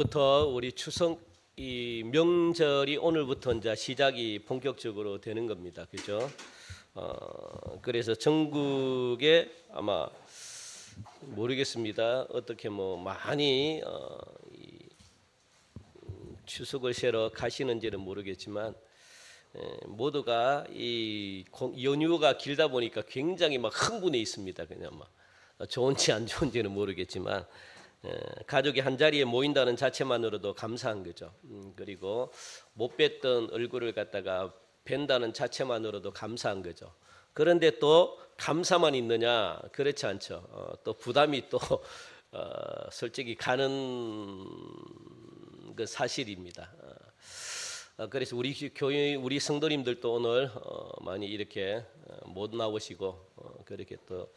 부터 우리 추석 이 명절이 오늘부터 이제 시작이 본격적으로 되는 겁니다. 그죠? 그래서 전국에 아마 모르겠습니다. 어떻게 뭐 많이 이 추석을 쉬러 가시는지는 모르겠지만 모두가 이 연휴가 길다 보니까 굉장히 막 흥분해 있습니다. 그냥 막 좋은지 안 좋은지는 모르겠지만 가족이 한 자리에 모인다는 자체만으로도 감사한 거죠. 그리고 못 뵀던 얼굴을 갖다가 뵌다는 자체만으로도 감사한 거죠. 그런데 또 감사만 있느냐? 그렇지 않죠. 또 부담이 또 솔직히 가는 그 사실입니다. 그래서 우리 교회 우리 성도님들도 오늘 많이 이렇게 못 나오시고 그렇게 또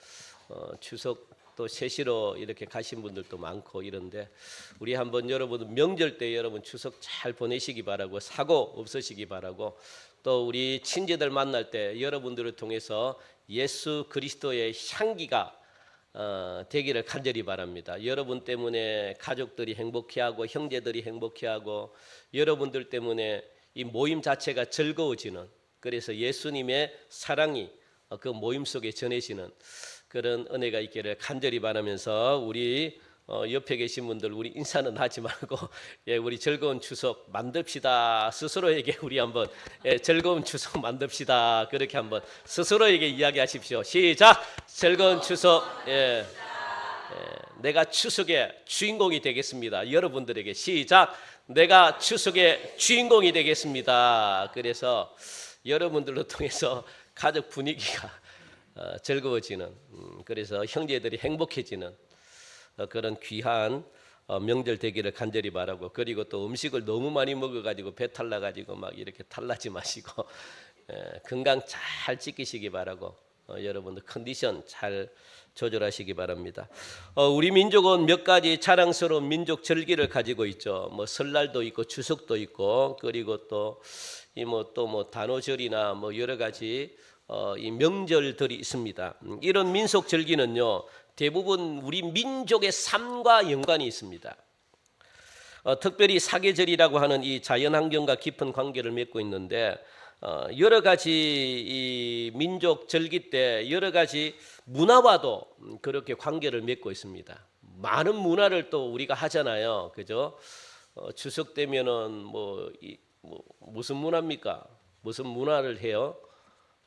추석 또 세시로 이렇게 가신 분들도 많고 이런데 우리 한번 여러분 명절 때 여러분 추석 잘 보내시기 바라고 사고 없으시기 바라고 또 우리 친지들 만날 때 여러분들을 통해서 예수 그리스도의 향기가 되기를 간절히 바랍니다. 여러분 때문에 가족들이 행복해하고 형제들이 행복해하고 여러분들 때문에 이 모임 자체가 즐거워지는 그래서 예수님의 사랑이 그 모임 속에 전해지는 그런 은혜가 있기를 간절히 바라면서 우리 옆에 계신 분들 우리 인사는 하지 말고 우리 즐거운 추석 만듭시다. 스스로에게 우리 한번 즐거운 추석 만듭시다. 그렇게 한번 스스로에게 이야기하십시오. 시작. 즐거운 추석. 내가 추석의 주인공이 되겠습니다. 여러분들에게 시작. 내가 추석의 주인공이 되겠습니다. 그래서 여러분들로 통해서 가족 분위기가 즐거워지는 그래서 형제들이 행복해지는 그런 귀한 명절 되기를 간절히 바라고 그리고 또 음식을 너무 많이 먹어가지고 배탈 나가지고 막 이렇게 탈나지 마시고 건강 잘 지키시기 바라고 여러분들 컨디션 잘 조절하시기 바랍니다. 우리 민족은 몇 가지 자랑스러운 민족 절기를 가지고 있죠. 뭐 설날도 있고 추석도 있고 그리고 또 이 뭐 단오절이나 뭐 여러 가지 이 명절들이 있습니다. 이런 민속 절기는요 대부분 우리 민족의 삶과 연관이 있습니다. 특별히 사계절이라고 하는 이 자연환경과 깊은 관계를 맺고 있는데 여러 가지 이 민족 절기 때 여러 가지 문화와도 그렇게 관계를 맺고 있습니다. 많은 문화를 또 우리가 하잖아요, 그죠? 추석 되면은 무슨 문화입니까? 무슨 문화를 해요?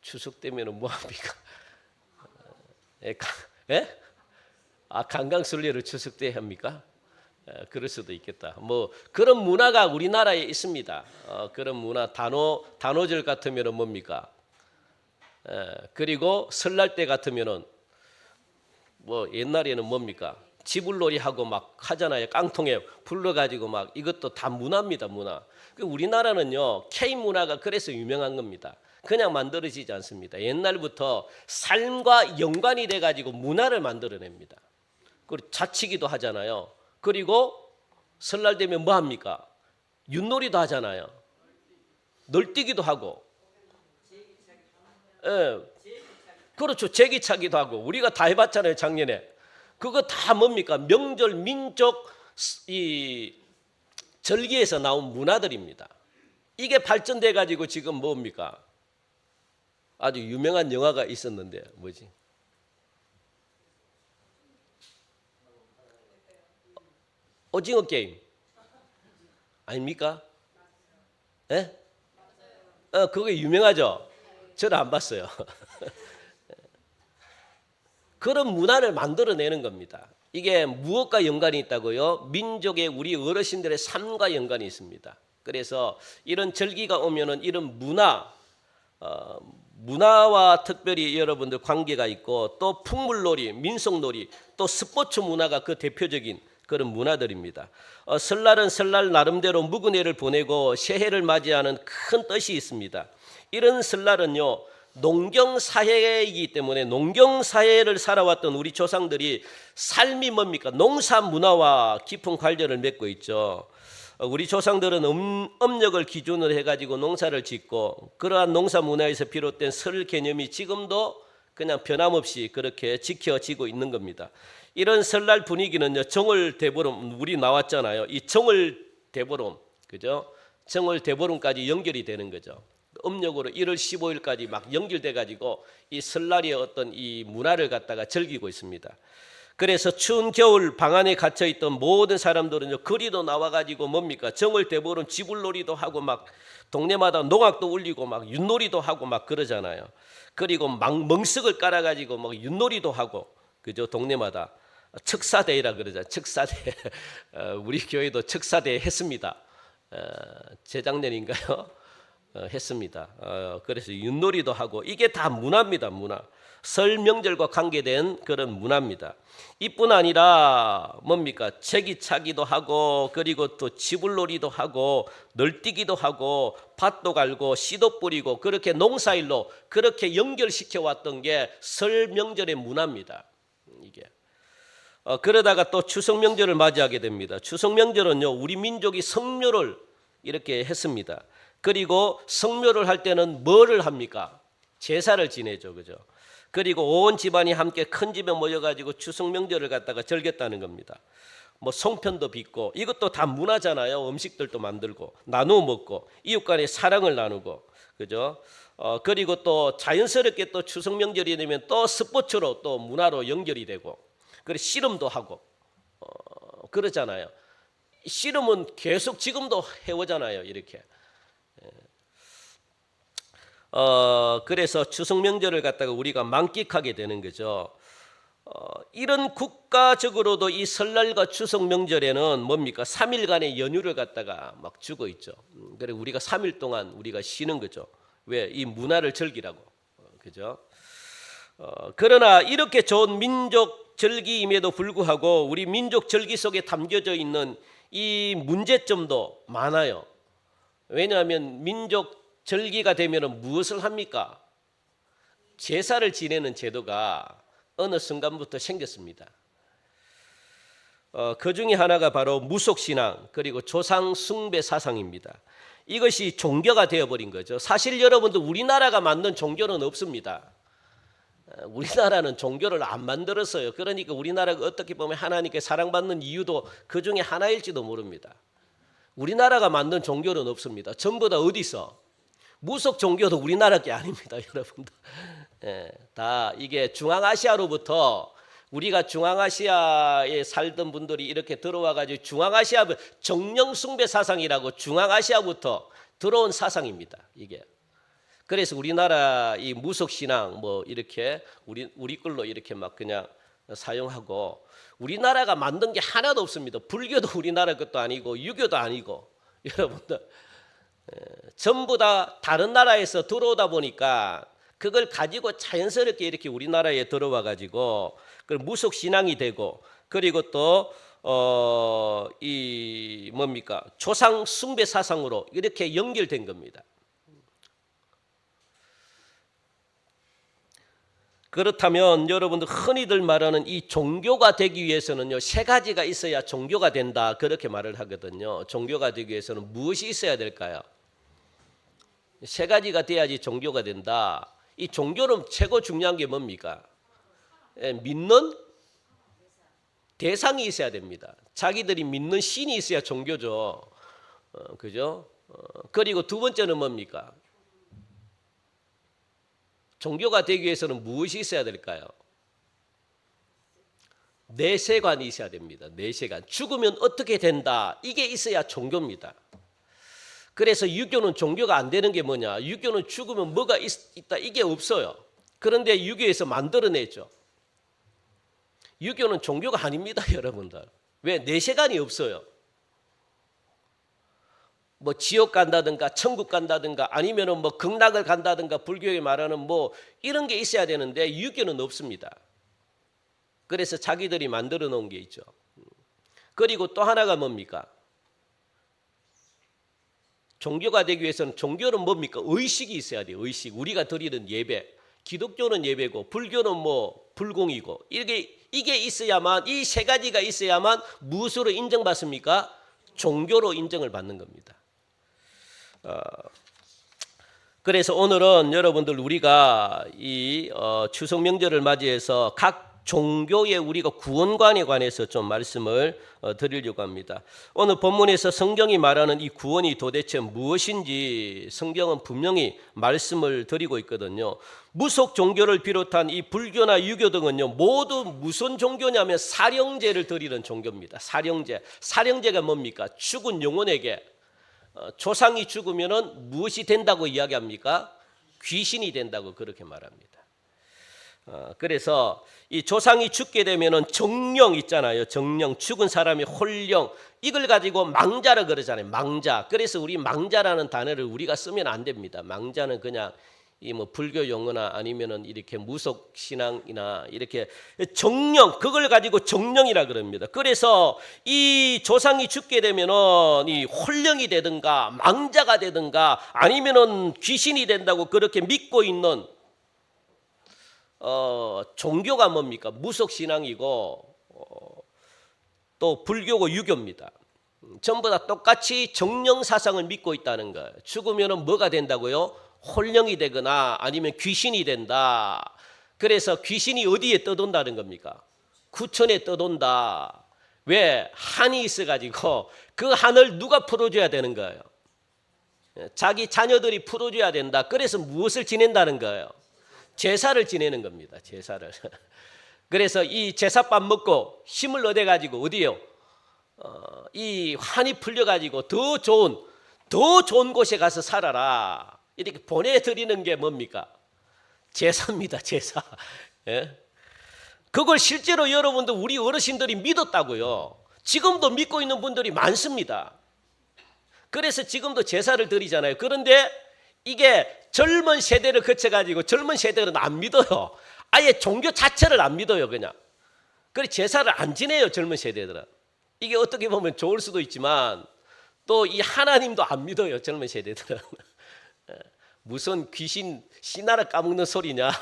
추석 되면은 뭐 합니까? 강강술래를 추석 때 합니까? 그럴 수도 있겠다. 뭐 그런 문화가 우리나라에 있습니다. 그런 문화 단오절 같으면은 뭡니까? 그리고 설날 때 같으면은 뭐 옛날에는 뭡니까? 지불놀이 하고 막 하잖아요. 깡통에 불러가지고 막 이것도 다 문화입니다. 문화. 우리나라는요 K 문화가 그래서 유명한 겁니다. 그냥 만들어지지 않습니다. 옛날부터 삶과 연관이 돼가지고 문화를 만들어냅니다. 그리고 자치기도 하잖아요. 그리고 설날 되면 뭐 합니까? 윷놀이도 하잖아요. 널뛰기도 하고. 그렇죠. 제기차기도 하고. 우리가 다 해봤잖아요. 작년에. 그거 다 뭡니까? 명절 민족 이 절기에서 나온 문화들입니다. 이게 발전돼 가지고 지금 뭡니까? 아주 유명한 영화가 있었는데 뭐지? 오징어 게임 아닙니까? 그거 유명하죠. 저는 안 봤어요. 그런 문화를 만들어내는 겁니다. 이게 무엇과 연관이 있다고요? 민족의 우리 어르신들의 삶과 연관이 있습니다. 그래서 이런 절기가 오면은 이런 문화와 특별히 여러분들 관계가 있고 또 풍물놀이, 민속놀이, 또 스포츠 문화가 그 대표적인 그런 문화들입니다. 설날은 설날 나름대로 묵은 해를 보내고 새해를 맞이하는 큰 뜻이 있습니다. 이런 설날은요 농경사회이기 때문에 농경사회를 살아왔던 우리 조상들이 삶이 뭡니까? 농사 문화와 깊은 관련을 맺고 있죠. 우리 조상들은 음력을 기준으로 해가지고 농사를 짓고 그러한 농사 문화에서 비롯된 설 개념이 지금도 그냥 변함없이 그렇게 지켜지고 있는 겁니다. 이런 설날 분위기는요, 정월대보름 우리 나왔잖아요. 이 정월대보름, 그죠? 정월대보름까지 연결이 되는 거죠. 음력으로 1월 15일까지 막 연결돼 가지고 이 설날의 어떤 이 문화를 갖다가 즐기고 있습니다. 그래서 추운 겨울 방 안에 갇혀 있던 모든 사람들은요, 거리도 나와 가지고 뭡니까? 정월대보름 지불놀이도 하고 막 동네마다 농악도 울리고 막 윷놀이도 하고 막 그러잖아요. 그리고 막 멍석을 깔아 가지고 막 윷놀이도 하고, 그죠? 동네마다 척사대회라 그러죠. 척사대. 우리 교회도 척사대회 했습니다. 재작년인가요? 했습니다. 그래서 윷놀이도 하고, 이게 다 문화입니다. 문화. 설 명절과 관계된 그런 문화입니다. 이뿐 아니라 뭡니까? 제기차기도 하고, 그리고 또 지불놀이도 하고, 널뛰기도 하고, 밭도 갈고, 씨도 뿌리고, 그렇게 농사일로 그렇게 연결시켜 왔던 게 설 명절의 문화입니다. 이게. 그러다가 또 추석 명절을 맞이하게 됩니다. 추석 명절은요, 우리 민족이 성묘를 이렇게 했습니다. 그리고 성묘를 할 때는 뭐를 합니까? 제사를 지내죠, 그죠? 그리고 온 집안이 함께 큰 집에 모여가지고 추석 명절을 갖다가 즐겼다는 겁니다. 뭐 송편도 빚고, 이것도 다 문화잖아요. 음식들도 만들고 나누어 먹고 이웃 간의 사랑을 나누고, 그죠? 그리고 또 자연스럽게 또 추석 명절이 되면 또 스포츠로 또 문화로 연결이 되고, 그리고 씨름도 하고 그러잖아요. 씨름은 계속 지금도 해오잖아요. 이렇게. 그래서 추석 명절을 갖다가 우리가 만끽하게 되는 거죠. 이런 국가적으로도 이 설날과 추석 명절에는 뭡니까? 3일간의 연휴를 갖다가 막 주고 있죠. 그래서 우리가 3일 동안 우리가 쉬는 거죠. 왜? 이 문화를 즐기라고. 그죠? 그러나 이렇게 좋은 민족 절기임에도 불구하고 우리 민족 절기 속에 담겨져 있는 이 문제점도 많아요. 왜냐하면 민족 절기가 되면 무엇을 합니까? 제사를 지내는 제도가 어느 순간부터 생겼습니다. 그 중에 하나가 바로 무속신앙, 그리고 조상 숭배 사상입니다. 이것이 종교가 되어버린 거죠. 사실 여러분들, 우리나라가 만든 종교는 없습니다. 우리나라는 종교를 안 만들었어요. 그러니까 우리나라가 어떻게 보면 하나님께 사랑받는 이유도 그 중에 하나일지도 모릅니다. 우리나라가 만든 종교는 없습니다. 전부 다 어디서? 무속 종교도 우리나라 게 아닙니다, 여러분들. 다 이게 중앙아시아로부터, 우리가 중앙아시아에 살던 분들이 이렇게 들어와가지고 중앙아시아 정령숭배 사상이라고 중앙아시아부터 들어온 사상입니다. 이게. 그래서 우리나라 이 무속신앙 뭐 이렇게 우리 걸로 이렇게 막 그냥 사용하고, 우리나라가 만든 게 하나도 없습니다. 불교도 우리나라 것도 아니고 유교도 아니고, 여러분들 전부 다 다른 나라에서 들어오다 보니까 그걸 가지고 자연스럽게 이렇게 우리나라에 들어와 가지고 그 무속 신앙이 되고, 그리고 또 이 뭡니까? 조상 숭배 사상으로 이렇게 연결된 겁니다. 그렇다면 여러분들 흔히들 말하는 이 종교가 되기 위해서는요, 세 가지가 있어야 종교가 된다, 그렇게 말을 하거든요. 종교가 되기 위해서는 무엇이 있어야 될까요? 세 가지가 돼야지 종교가 된다. 이 종교는 최고 중요한 게 뭡니까? 믿는 대상이 있어야 됩니다. 자기들이 믿는 신이 있어야 종교죠. 그죠? 그리고 두 번째는 뭡니까? 종교가 되기 위해서는 무엇이 있어야 될까요? 내세관이 있어야 됩니다. 내세관. 죽으면 어떻게 된다. 이게 있어야 종교입니다. 그래서 유교는 종교가 안 되는 게 뭐냐? 유교는 죽으면 뭐가 있다, 이게 없어요. 그런데 유교에서 만들어내죠. 유교는 종교가 아닙니다, 여러분들. 왜? 내세관이 없어요. 뭐 지옥 간다든가 천국 간다든가 아니면은 뭐 극락을 간다든가 불교에 말하는 뭐 이런 게 있어야 되는데 유교는 없습니다. 그래서 자기들이 만들어 놓은 게 있죠. 그리고 또 하나가 뭡니까? 종교가 되기 위해서는, 종교는 뭡니까? 의식이 있어야 돼요. 의식. 우리가 드리는 예배. 기독교는 예배고 불교는 뭐 불공이고, 이게 있어야만, 이 세 가지가 있어야만 무엇으로 인정받습니까? 종교로 인정을 받는 겁니다. 그래서 오늘은 여러분들 우리가 이 추석 명절을 맞이해서 각 종교의 우리가 구원관에 관해서 좀 말씀을 드리려고 합니다. 오늘 본문에서 성경이 말하는 이 구원이 도대체 무엇인지 성경은 분명히 말씀을 드리고 있거든요. 무속 종교를 비롯한 이 불교나 유교 등은요, 모두 무슨 종교냐면 사령제를 드리는 종교입니다. 사령제가 뭡니까? 죽은 영혼에게 조상이 죽으면은 무엇이 된다고 이야기합니까? 귀신이 된다고 그렇게 말합니다. 그래서 이 조상이 죽게 되면은 정령 있잖아요. 정령, 죽은 사람이 홀령, 이걸 가지고 망자라 그러잖아요. 망자. 그래서 우리 망자라는 단어를 우리가 쓰면 안 됩니다. 망자는 그냥 이 뭐 불교 용어나 아니면은 이렇게 무속 신앙이나 이렇게 정령, 그걸 가지고 정령이라 그럽니다. 그래서 이 조상이 죽게 되면은 이 홀령이 되든가 망자가 되든가 아니면은 귀신이 된다고 그렇게 믿고 있는 종교가 뭡니까? 무속 신앙이고 또 불교고 유교입니다. 전부 다 똑같이 정령 사상을 믿고 있다는 거예요. 죽으면은 뭐가 된다고요? 홀령이 되거나 아니면 귀신이 된다. 그래서 귀신이 어디에 떠돈다는 겁니까? 구천에 떠돈다. 왜? 한이 있어가지고 그 한을 누가 풀어줘야 되는 거예요? 자기 자녀들이 풀어줘야 된다. 그래서 무엇을 지낸다는 거예요? 제사를 지내는 겁니다. 제사를. 그래서 이 제사밥 먹고 힘을 얻어가지고 어디요? 이 한이 풀려가지고 더 좋은 곳에 가서 살아라. 이렇게 보내드리는 게 뭡니까? 제사입니다. 제사. 예? 그걸 실제로 여러분들 우리 어르신들이 믿었다고요. 지금도 믿고 있는 분들이 많습니다. 그래서 지금도 제사를 드리잖아요. 그런데 이게 젊은 세대를 거쳐가지고 젊은 세대는 안 믿어요. 아예 종교 자체를 안 믿어요. 그냥. 그래서 제사를 안 지내요. 젊은 세대들은. 이게 어떻게 보면 좋을 수도 있지만 또 이 하나님도 안 믿어요. 젊은 세대들은. 무슨 귀신 신하를 까먹는 소리냐.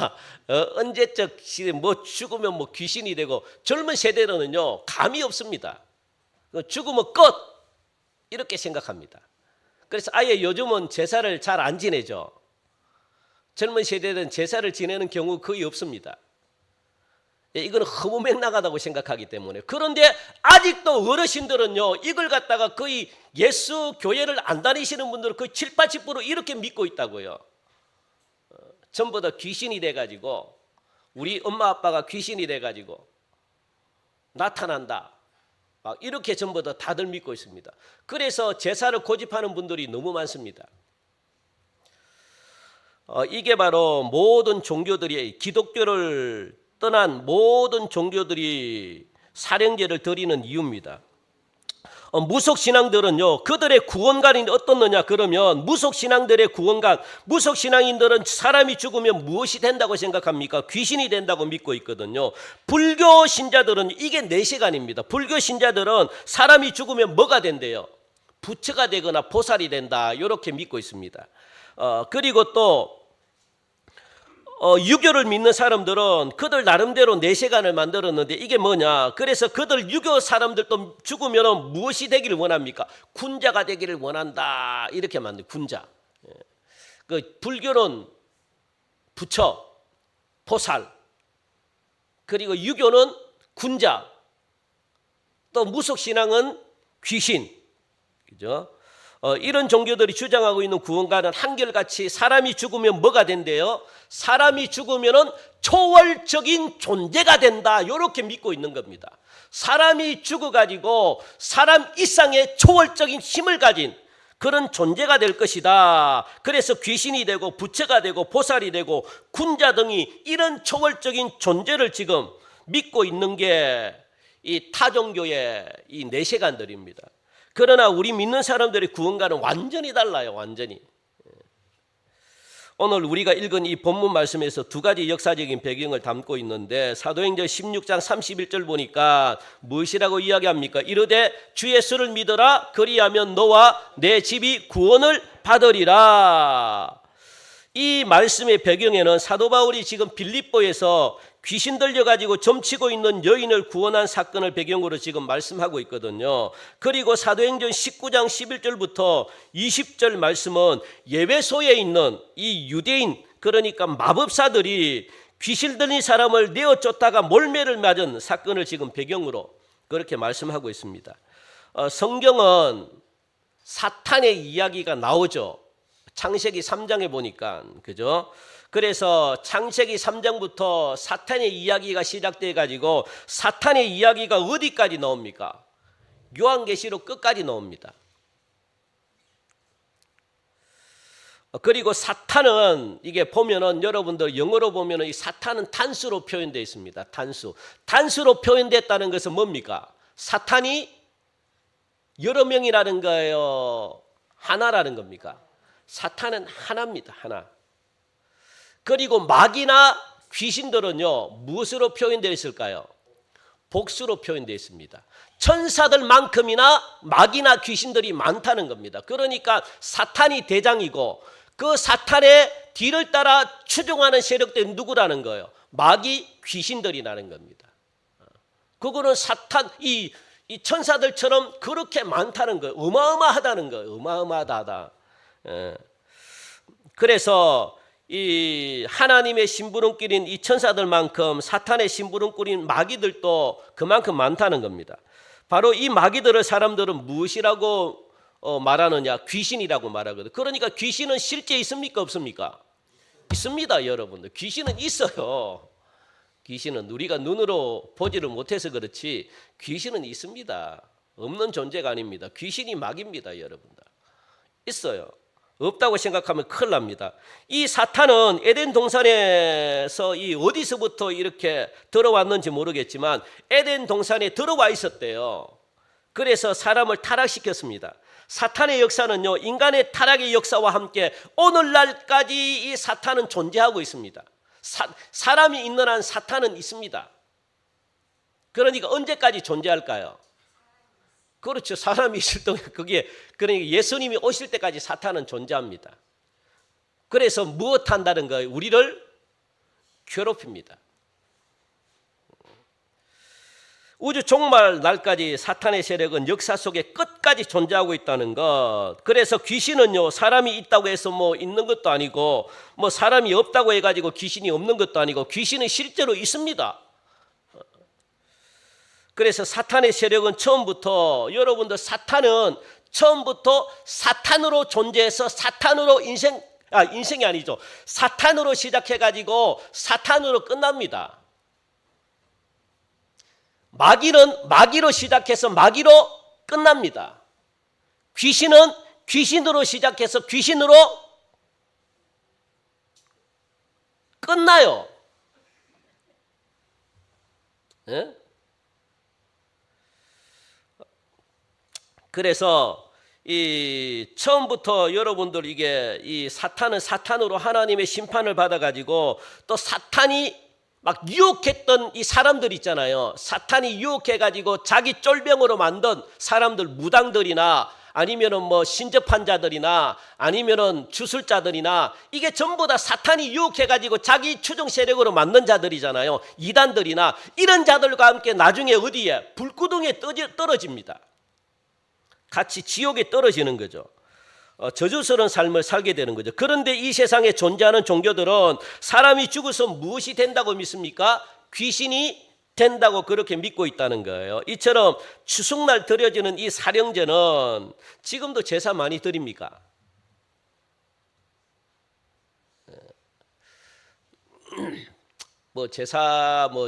언제적 뭐 죽으면 뭐 귀신이 되고 젊은 세대는요 감이 없습니다. 죽으면 끝 이렇게 생각합니다. 그래서 아예 요즘은 제사를 잘 안 지내죠. 젊은 세대는 제사를 지내는 경우 거의 없습니다. 이거는 허무맹랑하다고 생각하기 때문에. 그런데 아직도 어르신들은요 이걸 갖다가 거의 예수 교회를 안 다니시는 분들은 거의 7, 80% 이렇게 믿고 있다고요. 전부 다 귀신이 돼가지고 우리 엄마 아빠가 귀신이 돼가지고 나타난다. 막 이렇게 전부 다 다들 믿고 있습니다. 그래서 제사를 고집하는 분들이 너무 많습니다. 이게 바로 모든 종교들이 기독교를 떠난 모든 종교들이 사령제를 드리는 이유입니다. 무속신앙들은요 그들의 구원관이 어떻느냐 그러면 무속신앙들의 구원관, 무속신앙인들은 사람이 죽으면 무엇이 된다고 생각합니까? 귀신이 된다고 믿고 있거든요. 불교 신자들은 이게 내시관입니다. 불교 신자들은 사람이 죽으면 뭐가 된대요? 부처가 되거나 보살이 된다 이렇게 믿고 있습니다. 그리고 또 유교를 믿는 사람들은 그들 나름대로 내세관을 만들었는데 이게 뭐냐? 그래서 그들 유교 사람들도 죽으면 무엇이 되기를 원합니까? 군자가 되기를 원한다 이렇게 만든 군자. 그 불교는 부처, 보살, 그리고 유교는 군자, 또 무속신앙은 귀신, 그죠? 이런 종교들이 주장하고 있는 구원과는 한결같이 사람이 죽으면 뭐가 된대요? 사람이 죽으면 초월적인 존재가 된다 이렇게 믿고 있는 겁니다. 사람이 죽어가지고 사람 이상의 초월적인 힘을 가진 그런 존재가 될 것이다. 그래서 귀신이 되고 부처가 되고 보살이 되고 군자 등이 이런 초월적인 존재를 지금 믿고 있는 게 이 타종교의 이 내세관들입니다. 그러나 우리 믿는 사람들의 구원과는 완전히 달라요. 완전히. 오늘 우리가 읽은 이 본문 말씀에서 두 가지 역사적인 배경을 담고 있는데 사도행전 16장 31절 보니까 무엇이라고 이야기합니까? 이르되 주 예수를 믿어라 그리하면 너와 내 집이 구원을 받으리라. 이 말씀의 배경에는 사도 바울이 지금 빌립보에서 귀신 들려가지고 점치고 있는 여인을 구원한 사건을 배경으로 지금 말씀하고 있거든요. 그리고 사도행전 19장 11절부터 20절 말씀은 예배소에 있는 이 유대인, 그러니까 마법사들이 귀신 들린 사람을 내어 쫓다가 몰매를 맞은 사건을 지금 배경으로 그렇게 말씀하고 있습니다. 성경은 사탄의 이야기가 나오죠. 창세기 3장에 보니까, 그죠? 그래서 창세기 3장부터 사탄의 이야기가 시작돼 가지고 사탄의 이야기가 어디까지 나옵니까? 요한계시록 끝까지 나옵니다. 그리고 사탄은 이게 보면은 여러분들 영어로 보면은 이 사탄은 단수로 표현되어 있습니다. 단수로 표현됐다는 것은 뭡니까? 사탄이 여러 명이라는 거예요, 하나라는 겁니까? 사탄은 하나입니다. 하나. 그리고 마귀나 귀신들은요, 무엇으로 표현되어 있을까요? 복수로 표현되어 있습니다. 천사들만큼이나 마귀나 귀신들이 많다는 겁니다. 그러니까 사탄이 대장이고 그 사탄의 뒤를 따라 추종하는 세력들이 누구라는 거예요? 마귀, 귀신들이라는 겁니다. 그거는 사탄, 이 천사들처럼 그렇게 많다는 거예요. 어마어마하다는 거예요. 어마어마하다. 그래서 이 하나님의 심부름꾼인 이 천사들만큼 사탄의 심부름꾼인 마귀들도 그만큼 많다는 겁니다. 바로 이 마귀들을 사람들은 무엇이라고 말하느냐? 귀신이라고 말하거든요. 그러니까 귀신은 실제 있습니까? 없습니까? 있습니다, 여러분들. 귀신은 있어요. 귀신은 우리가 눈으로 보지를 못해서 그렇지 귀신은 있습니다. 없는 존재가 아닙니다. 귀신이 마귀입니다, 여러분들. 있어요. 없다고 생각하면 큰일 납니다. 이 사탄은 에덴 동산에서 이 어디서부터 이렇게 들어왔는지 모르겠지만 에덴 동산에 들어와 있었대요. 그래서 사람을 타락시켰습니다. 사탄의 역사는요, 인간의 타락의 역사와 함께 오늘날까지 이 사탄은 존재하고 있습니다. 사람이 있는 한 사탄은 있습니다. 그러니까 언제까지 존재할까요? 그렇죠. 사람이 있을 동안 그게, 그러니까 예수님이 오실 때까지 사탄은 존재합니다. 그래서 무엇 한다는 거예요? 우리를 괴롭힙니다. 우주 종말 날까지 사탄의 세력은 역사 속에 끝까지 존재하고 있다는 것. 그래서 귀신은요, 사람이 있다고 해서 뭐 있는 것도 아니고, 뭐 사람이 없다고 해가지고 귀신이 없는 것도 아니고, 귀신은 실제로 있습니다. 그래서 사탄의 세력은 처음부터, 여러분들 사탄은 처음부터 사탄으로 존재해서 사탄으로 인생이 아니죠. 사탄으로 시작해가지고 사탄으로 끝납니다. 마귀는 마귀로 시작해서 마귀로 끝납니다. 귀신은 귀신으로 시작해서 귀신으로 끝나요. 네? 그래서 이 처음부터 여러분들 이게 이 사탄은 사탄으로 하나님의 심판을 받아가지고 또 사탄이 막 유혹했던 이 사람들 있잖아요. 사탄이 유혹해가지고 자기 쫄병으로 만든 사람들, 무당들이나 아니면은 뭐 신접한 자들이나 아니면은 주술자들이나 이게 전부 다 사탄이 유혹해가지고 자기 추종 세력으로 만든 자들이잖아요. 이단들이나 이런 자들과 함께 나중에 어디에? 불구덩이에 떨어집니다. 같이 지옥에 떨어지는 거죠. 저주스러운 삶을 살게 되는 거죠. 그런데 이 세상에 존재하는 종교들은 사람이 죽어서 무엇이 된다고 믿습니까? 귀신이 된다고 그렇게 믿고 있다는 거예요. 이처럼 추석날 드려지는 이 사령제는 지금도 제사 많이 드립니까?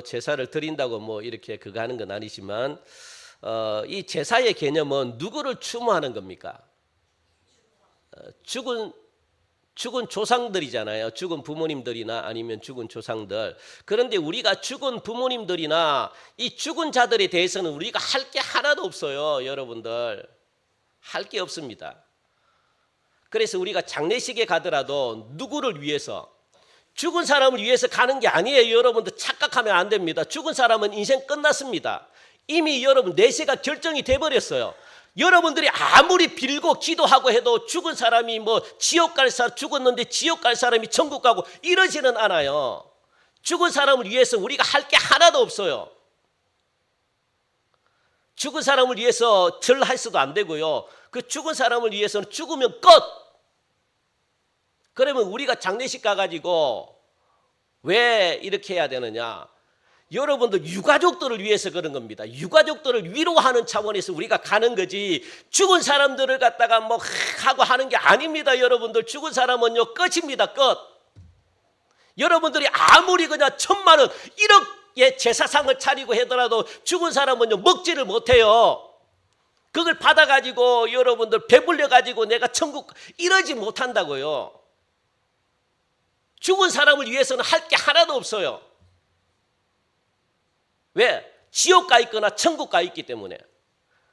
제사를 드린다고 뭐 이렇게 그거 하는 건 아니지만 이 제사의 개념은 누구를 추모하는 겁니까? 죽은 조상들이잖아요. 죽은 부모님들이나 아니면 죽은 조상들. 그런데 우리가 죽은 부모님들이나 이 죽은 자들에 대해서는 우리가 할 게 하나도 없어요. 여러분들 할 게 없습니다. 그래서 우리가 장례식에 가더라도 누구를 위해서, 죽은 사람을 위해서 가는 게 아니에요. 여러분들 착각하면 안 됩니다. 죽은 사람은 인생 끝났습니다. 이미 여러분 내세가 결정이 돼버렸어요. 여러분들이 아무리 빌고 기도하고 해도 죽은 사람이 뭐 지옥 갈 사람, 죽었는데 지옥 갈 사람이 천국 가고 이러지는 않아요. 죽은 사람을 위해서 우리가 할 게 하나도 없어요. 죽은 사람을 위해서 절해서도 안 되고요. 그 죽은 사람을 위해서는 죽으면 끝. 그러면 우리가 장례식 가가지고 왜 이렇게 해야 되느냐? 여러분들 유가족들을 위해서 그런 겁니다. 유가족들을 위로하는 차원에서 우리가 가는 거지, 죽은 사람들을 갖다가 뭐 하고 하는 게 아닙니다. 여러분들, 죽은 사람은요 끝입니다. 끝. 여러분들이 아무리 그냥 1,000만 원 1억의 제사상을 차리고 하더라도 죽은 사람은요 먹지를 못해요. 그걸 받아가지고 여러분들 배불려가지고 내가 천국 이러지 못한다고요. 죽은 사람을 위해서는 할 게 하나도 없어요. 왜? 지옥 가 있거나 천국 가 있기 때문에.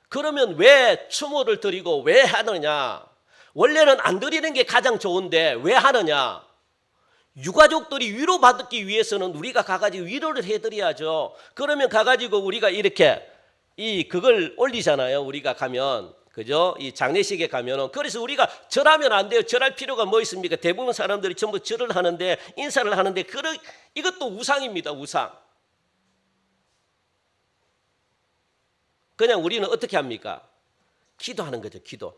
그러면 왜 추모를 드리고 왜 하느냐? 원래는 안 드리는 게 가장 좋은데 왜 하느냐? 유가족들이 위로받기 위해서는 우리가 가가지고 위로를 해드려야죠. 그러면 가가지고 우리가 이렇게 그걸 올리잖아요. 우리가 가면, 그죠? 이 장례식에 가면은. 그래서 우리가 절하면 안 돼요. 절할 필요가 뭐 있습니까? 대부분 사람들이 전부 절을 하는데, 인사를 하는데, 이것도 우상입니다. 우상. 그냥 우리는 어떻게 합니까? 기도하는 거죠. 기도.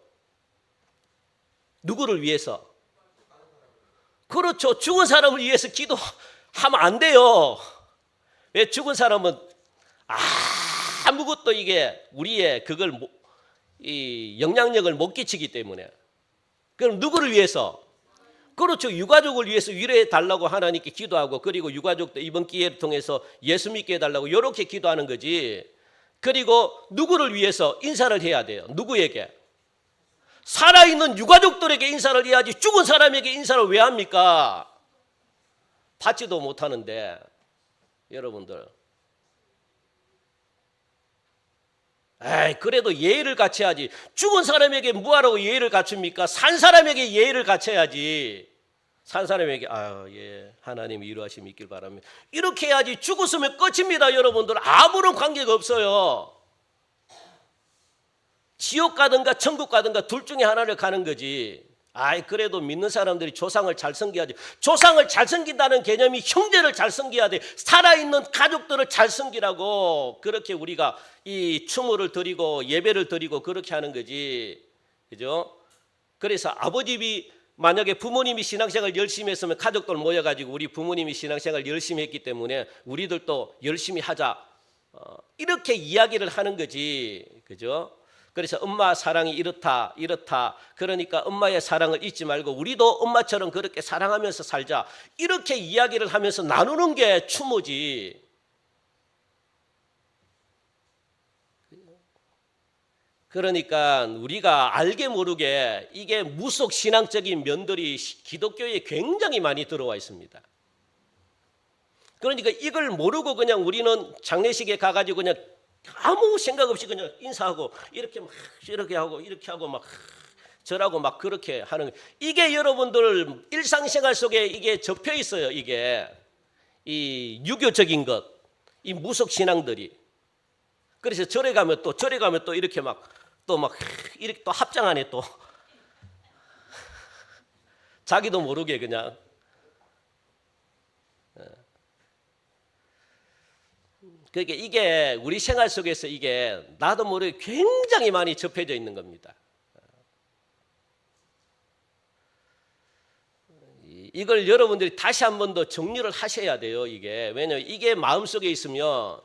누구를 위해서? 그렇죠. 죽은 사람을 위해서 기도하면 안 돼요. 왜? 죽은 사람은 아무것도 이게 우리의 그걸 이 영향력을 못 끼치기 때문에. 그럼 누구를 위해서? 그렇죠. 유가족을 위해서 위로해 달라고 하나님께 기도하고, 그리고 유가족도 이번 기회를 통해서 예수 믿게 해달라고 이렇게 기도하는 거지. 그리고 누구를 위해서 인사를 해야 돼요? 누구에게? 살아있는 유가족들에게 인사를 해야지 죽은 사람에게 인사를 왜 합니까? 받지도 못하는데. 여러분들, 그래도 예의를 갖춰야지. 죽은 사람에게 뭐하라고 예의를 갖춥니까? 산 사람에게 예의를 갖춰야지. 산 사람에게 하나님 위로하심이 있길 바랍니다. 이렇게 해야지. 죽었으면 끝입니다. 여러분들, 아무런 관계가 없어요. 지옥 가든가 천국 가든가 둘 중에 하나를 가는 거지. 그래도 믿는 사람들이 조상을 잘 섬겨야지. 조상을 잘 섬긴다는 개념이 형제를 잘 섬겨야 돼. 살아있는 가족들을 잘 섬기라고. 그렇게 우리가 이 추모를 드리고 예배를 드리고 그렇게 하는 거지. 그죠? 그래서 아버님이 만약에 부모님이 신앙생활 열심히 했으면 가족들 모여가지고 우리 부모님이 신앙생활 열심히 했기 때문에 우리들도 열심히 하자. 이렇게 이야기를 하는 거지. 그죠? 그래서 엄마 사랑이 이렇다. 그러니까 엄마의 사랑을 잊지 말고 우리도 엄마처럼 그렇게 사랑하면서 살자. 이렇게 이야기를 하면서 나누는 게 추모지. 그러니까 우리가 알게 모르게 이게 무속 신앙적인 면들이 기독교에 굉장히 많이 들어와 있습니다. 그러니까 이걸 모르고 그냥 우리는 장례식에 가가지고 그냥 아무 생각 없이 그냥 인사하고 이렇게 막 이렇게 하고 막 절하고 막 그렇게 하는, 이게 여러분들 일상생활 속에 이게 접혀 있어요. 이게 이 유교적인 것, 이 무속 신앙들이. 그래서 절에 가면 또 이렇게 이렇게 또 합장하네. 또 자기도 모르게 그냥. 그러니까 이게 우리 생활 속에서 이게 나도 모르게 굉장히 많이 접해져 있는 겁니다. 이걸 여러분들이 다시 한 번 더 정리를 하셔야 돼요. 이게 왜냐하면 이게 마음속에 있으면,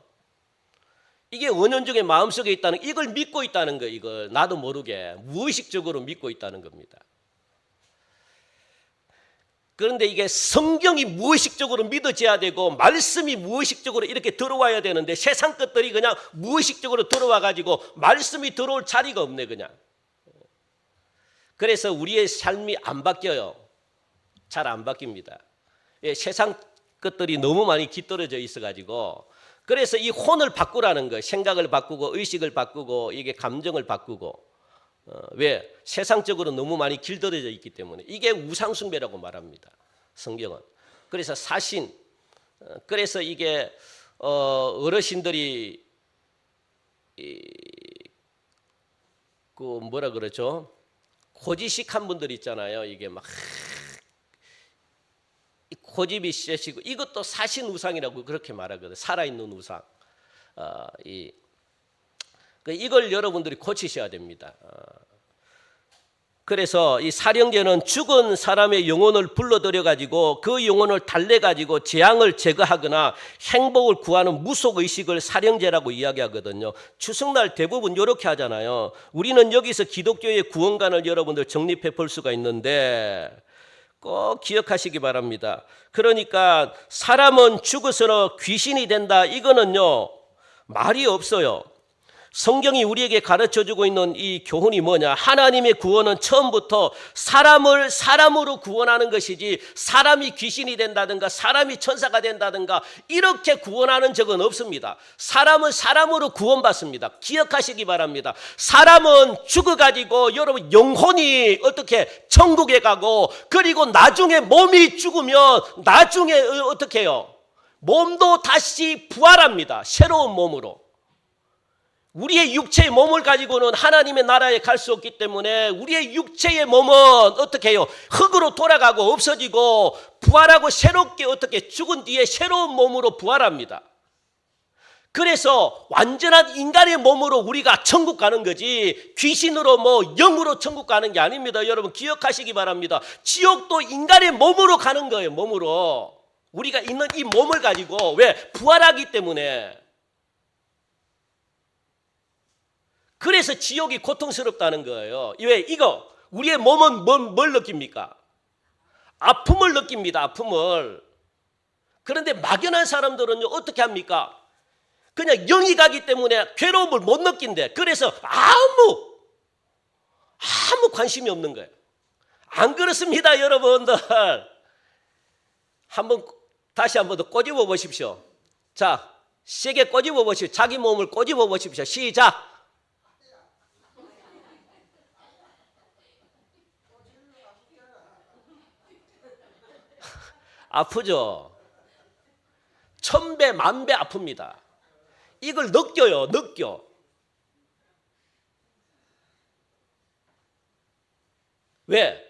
이게 은연중에 마음속에 있다는, 이걸 믿고 있다는 거, 이걸 나도 모르게 무의식적으로 믿고 있다는 겁니다. 그런데 이게 성경이 무의식적으로 믿어져야 되고 말씀이 무의식적으로 이렇게 들어와야 되는데 세상 것들이 그냥 무의식적으로 들어와 가지고 말씀이 들어올 자리가 없네 그냥. 그래서 우리의 삶이 안 바뀌어요. 잘 안 바뀝니다. 세상 것들이 너무 많이 깃들어져 있어 가지고. 그래서 이 혼을 바꾸라는 거예요. 생각을 바꾸고 의식을 바꾸고 이게 감정을 바꾸고. 왜? 세상적으로 너무 많이 길들여져 있기 때문에. 이게 우상숭배라고 말합니다. 성경은. 그래서 사신, 그래서 이게 어르신들이 그 뭐라 그러죠? 고지식한 분들 있잖아요. 이게 막 호집이 쎄시고 이것도 사신 우상이라고 그렇게 말하거든요. 살아있는 우상. 이걸 여러분들이 고치셔야 됩니다. 그래서 이 사령제는 죽은 사람의 영혼을 불러들여 가지고 그 영혼을 달래 가지고 재앙을 제거하거나 행복을 구하는 무속 의식을 사령제라고 이야기하거든요. 추석날 대부분 이렇게 하잖아요. 우리는 여기서 기독교의 구원관을 여러분들 정립해 볼 수가 있는데 꼭 기억하시기 바랍니다. 그러니까 사람은 죽어서는 귀신이 된다. 이거는요 말이 없어요. 성경이 우리에게 가르쳐주고 있는 이 교훈이 뭐냐? 하나님의 구원은 처음부터 사람을 사람으로 구원하는 것이지 사람이 귀신이 된다든가 사람이 천사가 된다든가 이렇게 구원하는 적은 없습니다. 사람은 사람으로 구원받습니다. 기억하시기 바랍니다. 사람은 죽어가지고 여러분 영혼이 어떻게 천국에 가고 그리고 나중에 몸이 죽으면 나중에 어떻게 해요? 몸도 다시 부활합니다. 새로운 몸으로. 우리의 육체의 몸을 가지고는 하나님의 나라에 갈 수 없기 때문에 우리의 육체의 몸은 어떻게 해요? 흙으로 돌아가고 없어지고 부활하고 새롭게 어떻게 죽은 뒤에 새로운 몸으로 부활합니다. 그래서 완전한 인간의 몸으로 우리가 천국 가는 거지 귀신으로 영으로 천국 가는 게 아닙니다. 여러분 기억하시기 바랍니다. 지옥도 인간의 몸으로 가는 거예요. 몸으로. 우리가 있는 이 몸을 가지고 왜? 부활하기 때문에. 그래서 지옥이 고통스럽다는 거예요. 왜? 이거 우리의 몸은 뭘 느낍니까? 아픔을 느낍니다. 아픔을. 그런데 막연한 사람들은요 어떻게 합니까? 그냥 영이 가기 때문에 괴로움을 못 느낀대. 그래서 아무 관심이 없는 거예요. 안 그렇습니다, 여러분들. 다시 한번 더 꼬집어 보십시오. 자, 세게 꼬집어 보십시오. 자기 몸을 꼬집어 보십시오. 시작. 아프죠? 1000배, 10,000배 아픕니다. 이걸 느껴요, 느껴. 왜?